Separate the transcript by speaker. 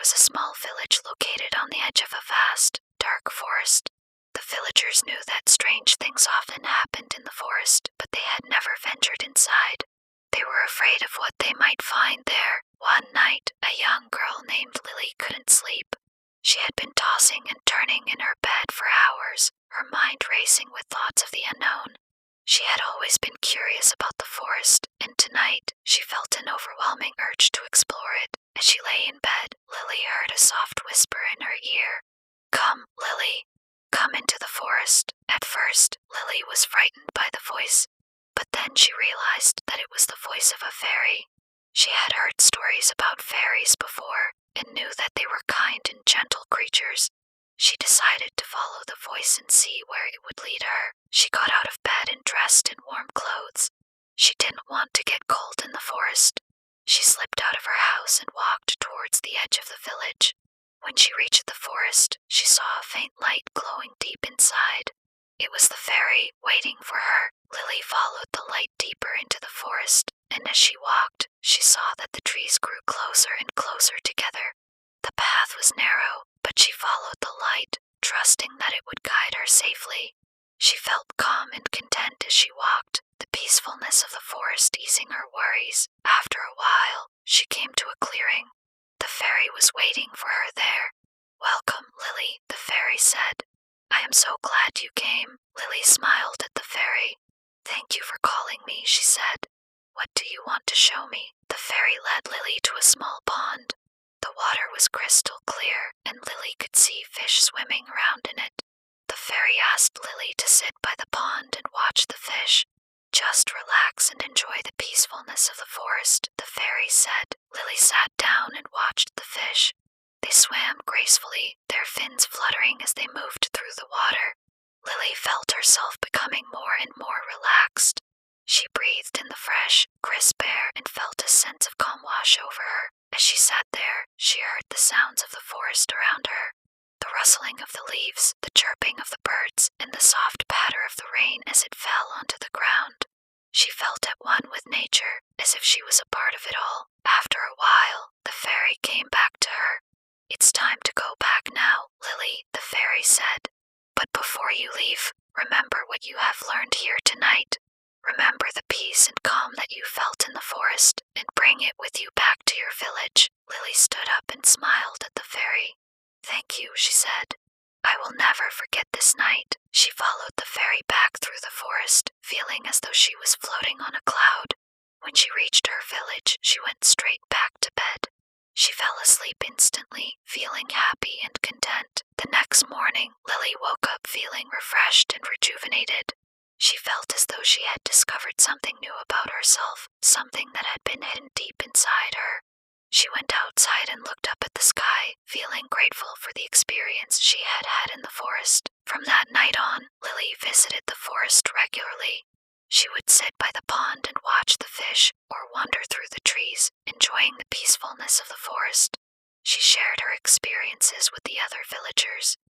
Speaker 1: was a small village located on the edge of a vast, dark forest. The villagers knew that strange things often happened in the forest, but they had never ventured inside. They were afraid of what they might find there. One night, a young girl named Lily couldn't sleep. She had been tossing and turning in her bed for hours, her mind racing with thoughts of the unknown. She had always been curious about the forest, and tonight she felt an overwhelming urge to explore it. As she lay in bed, Lily heard a soft whisper in her ear. "Come, Lily, come into the forest." At first, Lily was frightened by the voice, but then she realized that it was the voice of a fairy. She had heard stories about fairies before and knew that they were kind and gentle creatures. She decided to follow the voice and see where it would lead her. She got out of bed and dressed in warm clothes. She didn't want to get cold in the forest. She slipped out of her house and walked towards the edge of the village. When she reached the forest, she saw a faint light glowing deep inside. It was the fairy waiting for her. Lily followed the light deeper into the forest, and as she walked, she saw that the trees grew closer and closer together. The path was narrow, but she followed the light, trusting that it would guide her safely. She felt calm and content as she walked, the peacefulness of the forest easing her worries. After a while, she came to a clearing. The fairy was waiting for her there. "Welcome, Lily," the fairy said. "I am so glad you came." Lily smiled at the fairy. "Thank you for calling me," she said. "What do you want to show me?" The fairy led Lily to a small pond. The water was crystal clear, and Lily could see fish swimming around in it. The fairy asked Lily to sit by the pond and watch the fish. "Just relax and enjoy the peacefulness of the forest," the fairy said. Lily sat down and watched the fish. They swam gracefully, their fins fluttering as they moved through the water. Lily felt herself becoming more and more relaxed. She breathed in the fresh, crisp air and felt a sense of calm wash over her. As she sat there, she heard the sounds of the forest around her. The rustling of the leaves, the chirping of the birds, and the soft patter of the rain as it fell onto the ground. She felt at one with nature, as if she was a part of it all. After a while, the fairy came back to her. "It's time to go back now, Lily," the fairy said. "But before you leave, remember what you have learned here tonight. Remember the peace and calm that you felt in the forest, and bring it with you back to your village." Lily stood up and smiled at the fairy. "Thank you," she said. "I will never forget this night." She followed the fairy back through the forest, feeling as though she was floating on a cloud. When she reached her village, she went straight back to bed. She fell asleep instantly, feeling happy and content. The next morning, Lily woke up feeling refreshed and rejuvenated. She felt as though she had discovered something new about herself, something that had been hidden deep inside her. She went outside and looked up at the sky, feeling grateful for the experience she had had in the forest. From that night on, Lily visited the forest regularly. She would sit by the pond and watch the fish, or wander through the trees, enjoying the peacefulness of the forest. She shared her experiences with the other villagers,